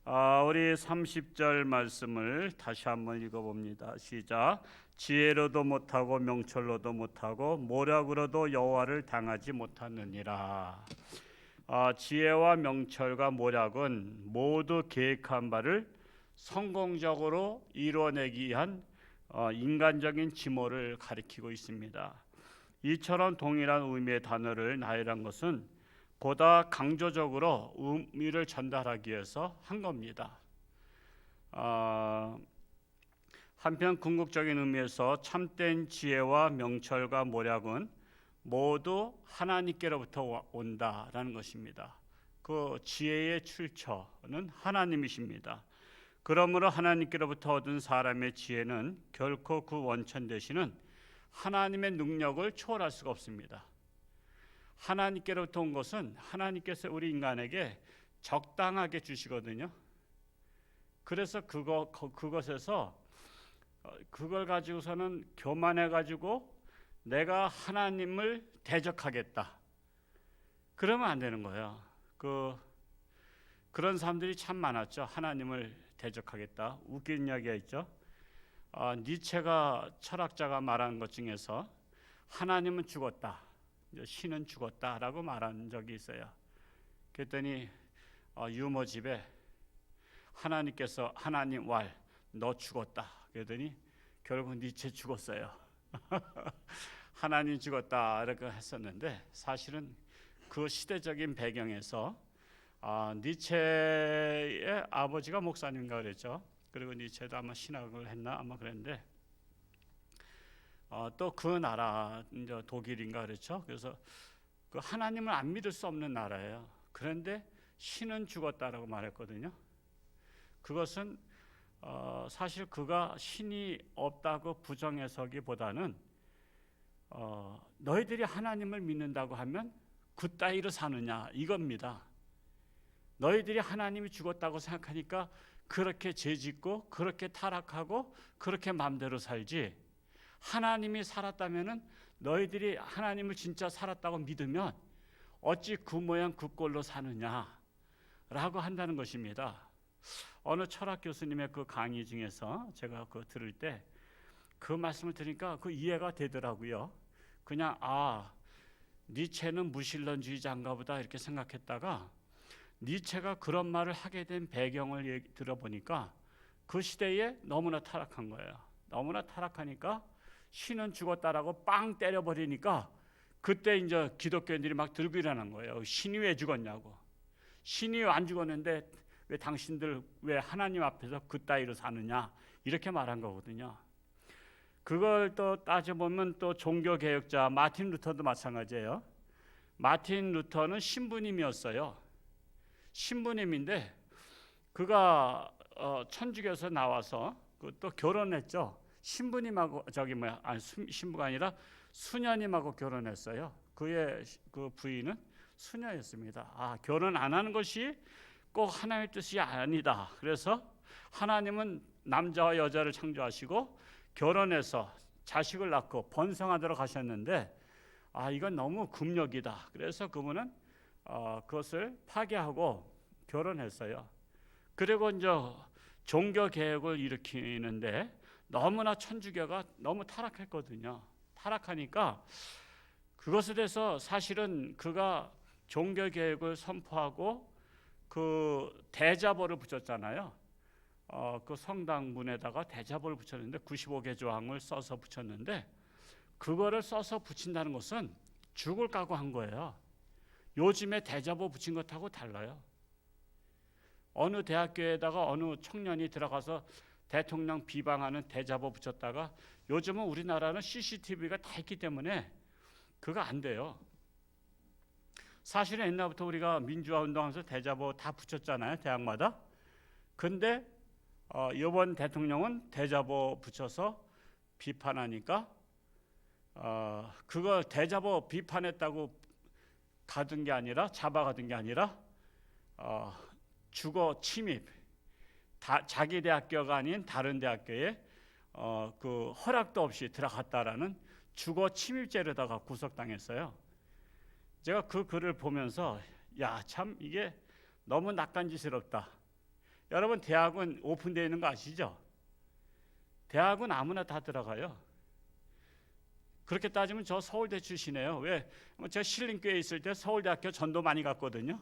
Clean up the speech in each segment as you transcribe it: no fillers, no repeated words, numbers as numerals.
우리 30절 말씀을 다시 한번 읽어봅니다. 시작. 지혜로도 못하고 명철로도 못하고 모략으로도 여호와를 당하지 못하느니라. 지혜와 명철과 모략은 모두 계획한 바를 성공적으로 이루어내기 위한 인간적인 지모를 가리키고 있습니다. 이처럼 동일한 의미의 단어를 나열한 것은 보다 강조적으로 의미를 전달하기 위해서 한 겁니다. 한편 궁극적인 의미에서 참된 지혜와 명철과 모략은 모두 하나님께로부터 온다라는 것입니다. 그 지혜의 출처는 하나님이십니다. 그러므로 하나님께로부터 얻은 사람의 지혜는 결코 그 원천 되시는 하나님의 능력을 초월할 수가 없습니다. 하나님께로부터 온 것은 하나님께서 우리 인간에게 적당하게 주시거든요. 그래서 그것에서 그걸 가지고서는 교만해 가지고 내가 하나님을 대적하겠다, 그러면 안 되는 거예요. 그런 사람들이 참 많았죠. 하나님을 대적하겠다. 웃긴 이야기가 있죠. 니체가 철학자가 말한 것 중에서 하나님은 죽었다, 신은 죽었다라고 말한 적이 있어요. 그랬더니 유머집에 하나님께서 하나님 왈 너 죽었다 그랬더니 결국 니체 죽었어요. 하나님 죽었다 이렇게 했었는데, 사실은 그 시대적인 배경에서 니체의 아버지가 목사님인가 그랬죠. 그리고 니체도 아마 신학을 했나 아마 그랬는데, 또 그 나라 이제 독일인가 그렇죠. 그래서 그 하나님을 안 믿을 수 없는 나라예요. 그런데 신은 죽었다라고 말했거든요. 그것은 사실 그가 신이 없다고 부정해서기보다는 너희들이 하나님을 믿는다고 하면 그따위로 사느냐 이겁니다. 너희들이 하나님이 죽었다고 생각하니까 그렇게 죄짓고 그렇게 타락하고 그렇게 마음대로 살지, 하나님이 살았다면은 너희들이 하나님을 진짜 살았다고 믿으면 어찌 그 모양 그 꼴로 사느냐라고 한다는 것입니다. 어느 철학 교수님의 그 강의 중에서 제가 그거 들을 때 그 말씀을 들으니까 그 이해가 되더라고요. 그냥 니체는 무신론주의자인가 보다 이렇게 생각했다가 니체가 그런 말을 하게 된 배경을 들어보니까 그 시대에 너무나 타락한 거예요. 너무나 타락하니까 신은 죽었다라고 빵 때려버리니까 그때 이제 기독교인들이 막 들고 일어난 거예요. 신이 왜 죽었냐고. 신이 안 죽었는데 왜 당신들 왜 하나님 앞에서 그따위로 사느냐 이렇게 말한 거거든요. 그걸 또 따져보면 또 종교개혁자 마틴 루터도 마찬가지예요. 마틴 루터는 신부님이었어요. 신부님인데 그가 천주교에서 나와서 또 결혼했죠. 신부님하고 신부가 아니라 수녀님하고 결혼했어요. 그의 그 부인은 수녀였습니다. 결혼 안 하는 것이 꼭 하나님의 뜻이 아니다. 그래서 하나님은 남자와 여자를 창조하시고 결혼해서 자식을 낳고 번성하도록 하셨는데 이건 너무 금욕이다. 그래서 그분은 그것을 파괴하고 결혼했어요. 그리고 이제 종교 개혁을 일으키는데 너무나 천주교가 너무 타락했거든요. 타락하니까 그것에 대해서 사실은 그가 종교 개혁을 선포하고 그 대자보를 붙였잖아요. 그 성당 문에다가 대자보를 붙였는데 95개 조항을 써서 붙였는데, 그거를 써서 붙인다는 것은 죽을 각오한 거예요. 요즘에 대자보 붙인 것하고 달라요. 어느 대학교에다가 어느 청년이 들어가서 대통령 비방하는 대자보 붙였다가, 요즘은 우리나라는 CCTV가 다 있기 때문에 그거 안 돼요. 사실은 옛날부터 우리가 민주화 운동하면서 대자보 다 붙였잖아요, 대학마다. 근데 이번 대통령은 대자보 붙여서 비판하니까 그거 대자보 비판했다고 가둔 게 아니라, 잡아가둔 게 아니라 주거 침입, 자기 대학교가 아닌 다른 대학교에 그 허락도 없이 들어갔다라는 주거 침입죄로다가 구속당했어요. 제가 그 글을 보면서 참 이게 너무 낯간지스럽다. 여러분 대학은 오픈되어 있는 거 아시죠? 대학은 아무나 다 들어가요. 그렇게 따지면 저 서울대 출신이에요. 왜? 제가 신림교회에 있을 때 서울대학교 전도 많이 갔거든요.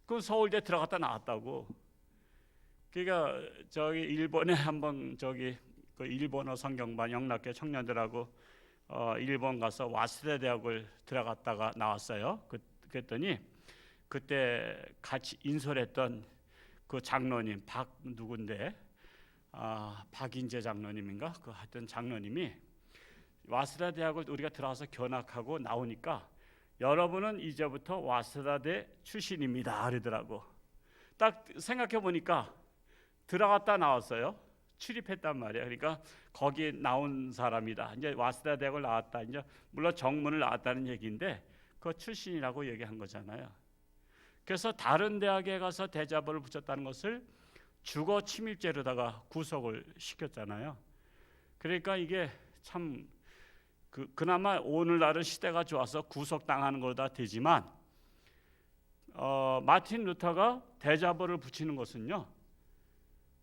그럼 서울대 들어갔다 나왔다고. 그러니까 저기 일본에 한번 저기 그 일본어 성경반 영락교 청년들하고 일본 가서 와세다 대학을 들어갔다가 나왔어요. 그랬더니 그때 같이 인솔했던 그 장로님 누군데 박인재 장로님인가 그 하여튼 장로님이 와세다 대학을 우리가 들어가서 견학하고 나오니까 여러분은 이제부터 와세다대 출신입니다 그러더라고. 딱 생각해 보니까 들어갔다 나왔어요. 출입했단 말이에요. 그러니까 거기 나온 사람이다. 이제 와세다 대학을 나왔다. 이제 물론 정문을 나왔다는 얘기인데 그 출신이라고 얘기한 거잖아요. 그래서 다른 대학에 가서 대자보를 붙였다는 것을 주거 침입죄로다가 구속을 시켰잖아요. 그러니까 이게 참 그나마 오늘날은 시대가 좋아서 구속당하는 거다 되지만 마틴 루터가 대자보를 붙이는 것은요.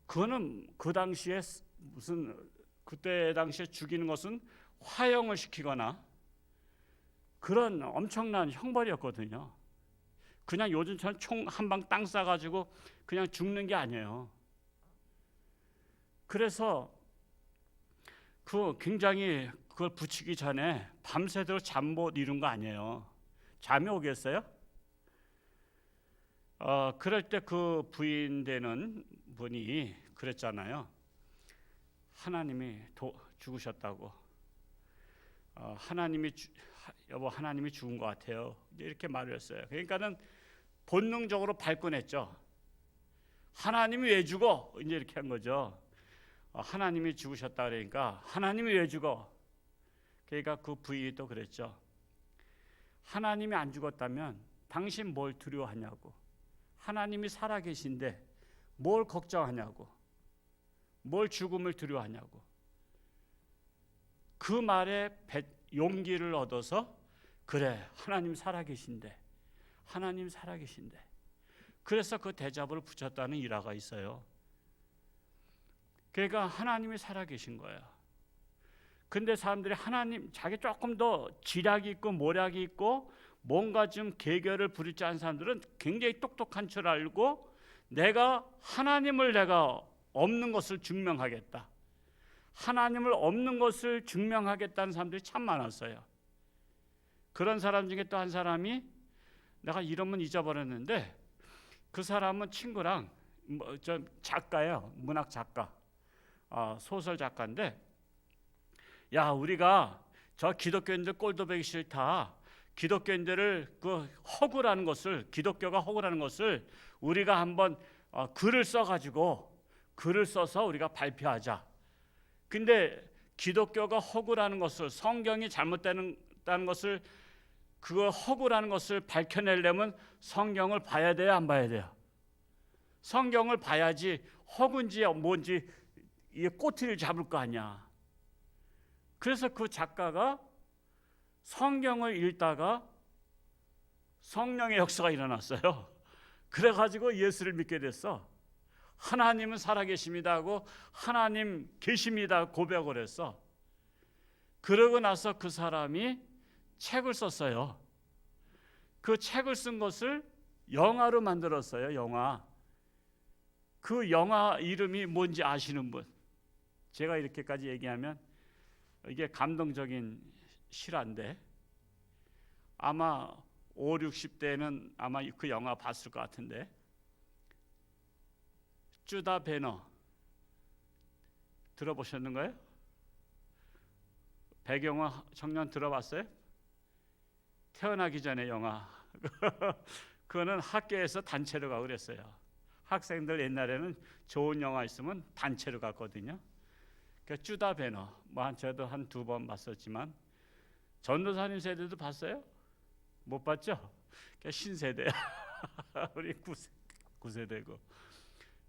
그거는 그 당시에 무슨 그때 당시에 죽이는 것은 화형을 시키거나 그런 엄청난 형벌이었거든요. 그냥 요즘처럼 총 한 방 땅 쏴가지고 그냥 죽는 게 아니에요. 그래서 그 굉장히 그걸 붙이기 전에 밤새도록 잠 못 이룬 거 아니에요. 잠이 오겠어요? 그럴 때 그 부인 되는 분이 그랬잖아요. 하나님이 죽으셨다고. 여보 하나님이 죽은 것 같아요. 이렇게 말을 했어요. 그러니까는 본능적으로 발끈했죠. 하나님이 왜 죽어? 이제 이렇게 한 거죠. 하나님이 죽으셨다 그러니까 하나님이 왜 죽어? 그러니까 그 부인이 또 그랬죠. 하나님이 안 죽었다면 당신 뭘 두려워하냐고. 하나님이 살아계신데 뭘 걱정하냐고. 뭘 죽음을 두려워하냐고. 그 말에 용기를 얻어서 그래 하나님 살아계신데 하나님 살아계신데 그래서 그 대자보를 붙였다는 일화가 있어요. 그러니까 하나님이 살아계신 거예요. 근데 사람들이 하나님 자기 조금 더 지략이 있고 모략이 있고 뭔가 좀 계결을 부릴 줄 아는 사람들은 굉장히 똑똑한 줄 알고 내가 없는 것을 증명하겠다. 하나님을 없는 것을 증명하겠다는 사람들이 참 많았어요. 그런 사람 중에 또 한 사람이 내가 이름은 잊어버렸는데 그 사람은 친구랑 작가예요. 문학 작가, 소설 작가인데 야 우리가 저 기독교인들 꼴도 보기 싫다. 기독교인들을 그 허구라는 것을 기독교가 허구라는 것을 우리가 한번 글을 써서 우리가 발표하자. 근데 기독교가 허구라는 것을 성경이 잘못되는 것을 그 허구라는 것을 밝혀내려면 성경을 봐야 돼요, 안 봐야 돼요? 성경을 봐야지 허구인지 뭔지 이 꼬투리를 잡을 거 아니야. 그래서 그 작가가 성경을 읽다가 성령의 역사가 일어났어요. 그래가지고 예수를 믿게 됐어. 하나님은 살아계십니다 하고 하나님 계십니다 고백을 했어. 그러고 나서 그 사람이 책을 썼어요. 그 책을 쓴 것을 영화로 만들었어요. 영화. 그 영화 이름이 뭔지 아시는 분? 제가 이렇게까지 얘기하면 이게 감동적인 실화인데 아마 5, 60대는 아마 그 영화 봤을 것 같은데 주다 배너 들어보셨는가요? 배경화 청년 들어봤어요? 태어나기 전에 영화 그거는 학교에서 단체로 가고 그랬어요. 학생들 옛날에는 좋은 영화 있으면 단체로 갔거든요. 그 주다 배너 저도 한 2번 봤었지만 전도사님 세대도 봤어요? 못 봤죠? 신세대야. 우리 9세대고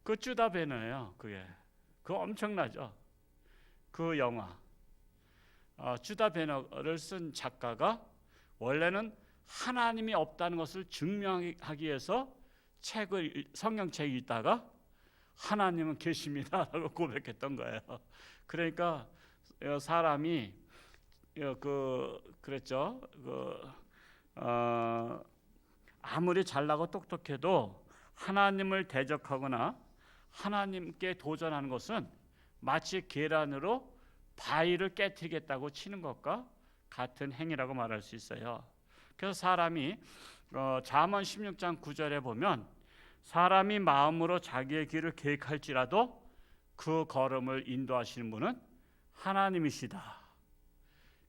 그 주다 배너예요. 그거 엄청나죠. 그 영화 주다 배너를 쓴 작가가 원래는 하나님이 없다는 것을 증명하기 위해서 성경책을 읽다가 하나님은 계십니다라고 고백했던 거예요. 그러니까 사람이 그랬죠. 아무리 잘나고 똑똑해도 하나님을 대적하거나 하나님께 도전하는 것은 마치 계란으로 바위를 깨뜨리겠다고 치는 것과 같은 행위라고 말할 수 있어요. 그래서 사람이 잠언 16장 9절에 보면 사람이 마음으로 자기의 길을 계획할지라도 그 걸음을 인도하시는 분은 하나님이시다.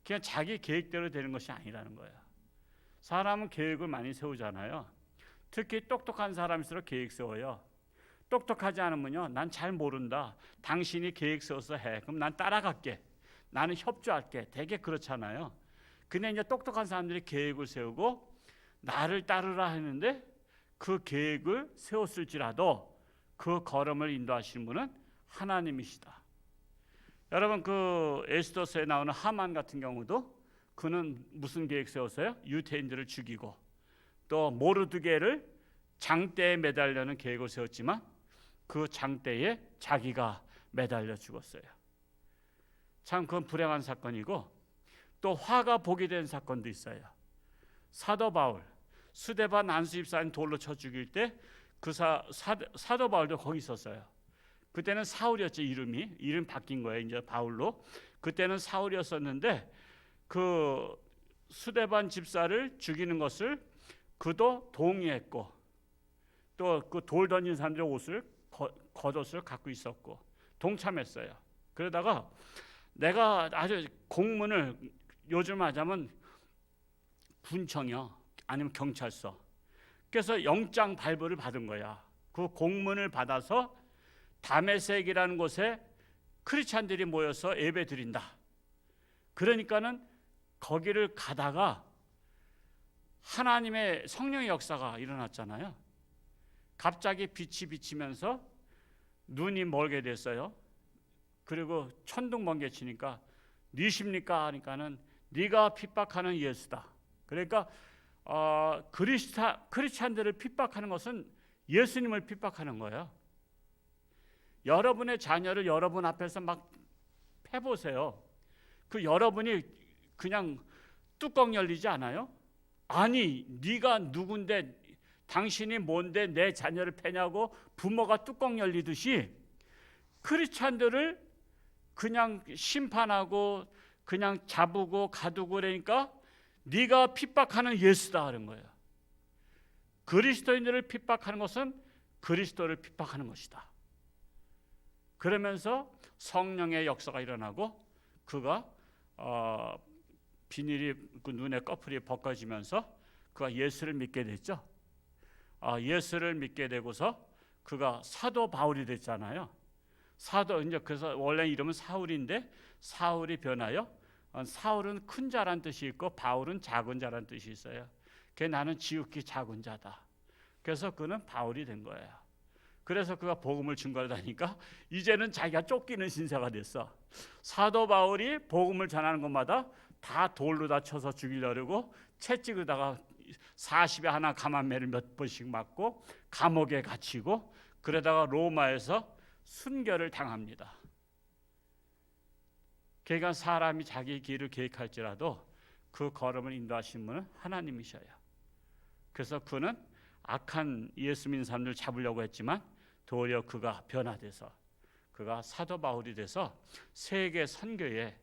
그냥 자기 계획대로 되는 것이 아니라는 거예요. 사람은 계획을 많이 세우잖아요. 특히 똑똑한 사람일수록 계획 세워요. 똑똑하지 않으면요, 난 잘 모른다. 당신이 계획 세워서 해. 그럼 난 따라갈게. 나는 협조할게. 되게 그렇잖아요. 근데 이제 똑똑한 사람들이 계획을 세우고 나를 따르라 했는데 그 계획을 세웠을지라도 그 걸음을 인도하시는 분은 하나님이시다. 여러분, 그 에스더서에 나오는 하만 같은 경우도 그는 무슨 계획 세웠어요? 유대인들을 죽이고 또 모르드게를 장대에 매달려는 계획을 세웠지만 그 장대에 자기가 매달려 죽었어요. 참 그건 불행한 사건이고, 또 화가 복이 된 사건도 있어요. 사도 바울, 스데반 안수집사님 돌로 쳐 죽일 때 그 사도 바울도 거기 있었어요. 그때는 사울이었죠. 이름 바뀐 거예요. 이제 바울로. 그때는 사울이었었는데 그 스데반 집사를 죽이는 것을 그도 동의했고, 또 그 돌 던진 사람들의 옷을 겉옷을 갖고 있었고 동참했어요. 그러다가 내가 아주 공문을 요즘 하자면 군청이요, 아니면 경찰서. 그래서 영장 발부를 받은 거야. 그 공문을 받아서 다메섹이라는 곳에 크리스찬들이 모여서 예배 드린다. 그러니까는 거기를 가다가 하나님의 성령의 역사가 일어났잖아요. 갑자기 빛이 비치면서 눈이 멀게 됐어요. 그리고 천둥 번개 치니까 니십니까 하니까는 네가 핍박하는 예수다. 그러니까 크리스찬들을 핍박하는 것은 예수님을 핍박하는 거예요. 여러분의 자녀를 여러분 앞에서 막 패보세요. 그 여러분이 그냥 뚜껑 열리지 않아요? 아니, 네가 누군데, 당신이 뭔데 내 자녀를 패냐고 부모가 뚜껑 열리듯이 크리스찬들을 그냥 심판하고 그냥 잡고 가두고 그러니까 네가 핍박하는 예수다 하는 거예요. 그리스도인들을 핍박하는 것은 그리스도를 핍박하는 것이다. 그러면서 성령의 역사가 일어나고 그가 비닐이 그 눈의 꺼풀이 벗겨지면서 그가 예수를 믿게 됐죠. 예수를 믿게 되고서 그가 사도 바울이 됐잖아요. 사도, 이제 그래서 원래 이름은 사울인데 사울이 변하여 사울은 큰 자란 뜻이 있고 바울은 작은 자란 뜻이 있어요. 그래서 나는 지극히 작은 자다. 그래서 그는 바울이 된 거예요. 그래서 그가 복음을 증거하다니까 이제는 자기가 쫓기는 신세가 됐어. 사도 바울이 복음을 전하는 것마다 다 돌로 다 쳐서 죽이려고 채찍에다가 40에 하나 가만매를 몇 번씩 맞고 감옥에 갇히고 그러다가 로마에서 순교를 당합니다. 그러니까 사람이 자기 길을 계획할지라도 그 걸음을 인도하시는 분은 하나님이셔요. 그래서 그는 악한 예수 믿는 사람들 잡으려고 했지만 도리어 그가 변화돼서 그가 사도 바울이 돼서 세계 선교의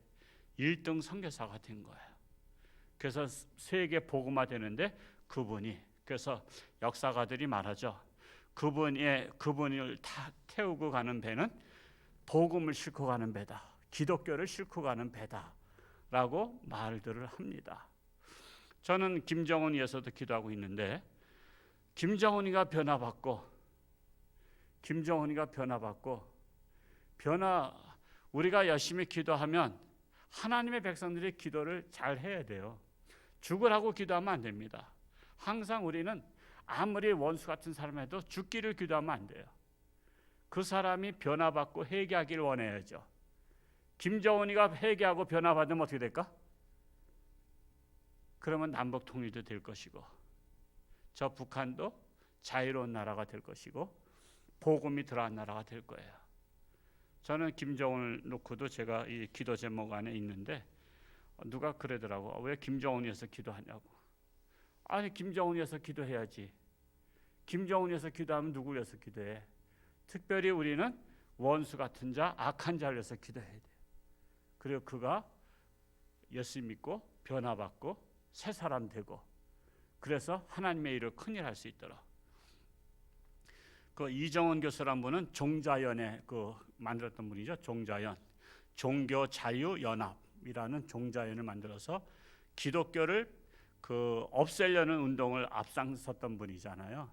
1등 선교사가 된 거예요. 그래서 세계 복음화되는데 그분이, 그래서 역사가들이 말하죠. 그분을 다 태우고 가는 배는 복음을 싣고 가는 배다. 기독교를 싣고 가는 배다라고 말들을 합니다. 저는 김정은 위해서도 기도하고 있는데 김정은이가 변화받고 우리가 열심히 기도하면 하나님의 백성들이 기도를 잘 해야 돼요. 죽으라고 기도하면 안 됩니다. 항상 우리는 아무리 원수 같은 사람 해도 죽기를 기도하면 안 돼요. 그 사람이 변화받고 회개하기를 원해야죠. 김정은이가 회개하고 변화받으면 어떻게 될까? 그러면 남북 통일도 될 것이고 저 북한도 자유로운 나라가 될 것이고 복음이 들어간 나라가 될 거예요. 저는 김정은을 놓고도 제가 이 기도 제목 안에 있는데 누가 그러더라고. 왜 김정은이 위해서 기도하냐고. 아니 김정은이 위해서 기도해야지. 김정은이 위해서 기도하면 누구 위해서 기도해? 특별히 우리는 원수 같은 자, 악한 자를 위해서 기도해야 돼요. 그리고 그가 예수 믿고 변화받고 새 사람 되고, 그래서 하나님의 일을 큰일 할 수 있도록. 그 이정원 교수란 분은 종자연에 만들었던 분이죠. 종자연, 종교자유연합이라는 종자연을 만들어서 기독교를 없애려는 운동을 앞장섰던 분이잖아요.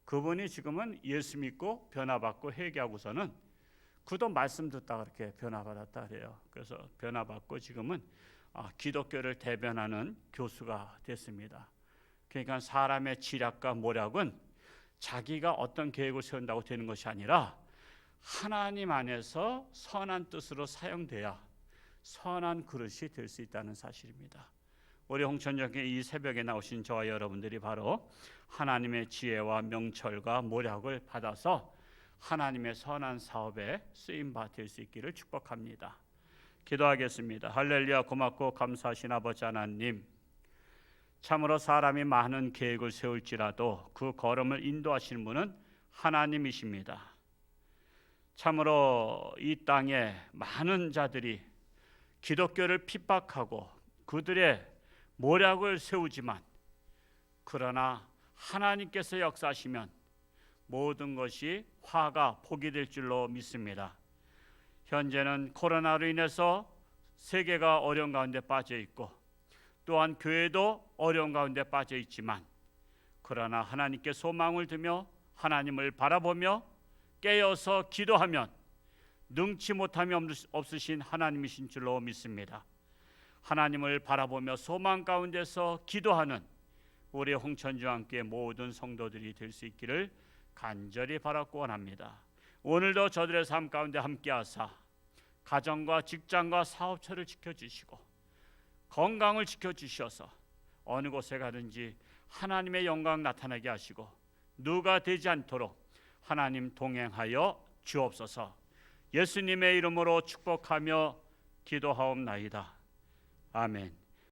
그분이 지금은 예수 믿고 변화받고 회개하고서는 그도 말씀 듣다가 그렇게 변화받았다 그래요. 그래서 변화받고 지금은 기독교를 대변하는 교수가 됐습니다. 그러니까 사람의 지략과 모략은 자기가 어떤 계획을 세운다고 되는 것이 아니라 하나님 안에서 선한 뜻으로 사용돼야 선한 그릇이 될 수 있다는 사실입니다. 우리 홍천역에 이 새벽에 나오신 저와 여러분들이 바로 하나님의 지혜와 명철과 모략을 받아서 하나님의 선한 사업에 쓰임받 될 수 있기를 축복합니다. 기도하겠습니다. 할렐루야. 고맙고 감사하신 아버지 하나님, 참으로 사람이 많은 계획을 세울지라도 그 걸음을 인도하시는 분은 하나님이십니다. 참으로 이 땅에 많은 자들이 기독교를 핍박하고 그들의 모략을 세우지만, 그러나 하나님께서 역사하시면 모든 것이 화가 복이 될 줄로 믿습니다. 현재는 코로나로 인해서 세계가 어려운 가운데 빠져 있고 또한 교회도 어려운 가운데 빠져 있지만, 그러나 하나님께 소망을 두며 하나님을 바라보며 깨어서 기도하면 능치 못함이 없으신 하나님이신 줄로 믿습니다. 하나님을 바라보며 소망 가운데서 기도하는 우리 홍천주와 함께 모든 성도들이 될 수 있기를 간절히 바라고 원합니다. 오늘도 저들의 삶 가운데 함께하사 가정과 직장과 사업처를 지켜주시고 건강을 지켜주셔서 어느 곳에 가든지 하나님의 영광 나타나게 하시고 누가 되지 않도록 하나님 동행하여 주옵소서. 예수님의 이름으로 축복하며 기도하옵나이다. 아멘.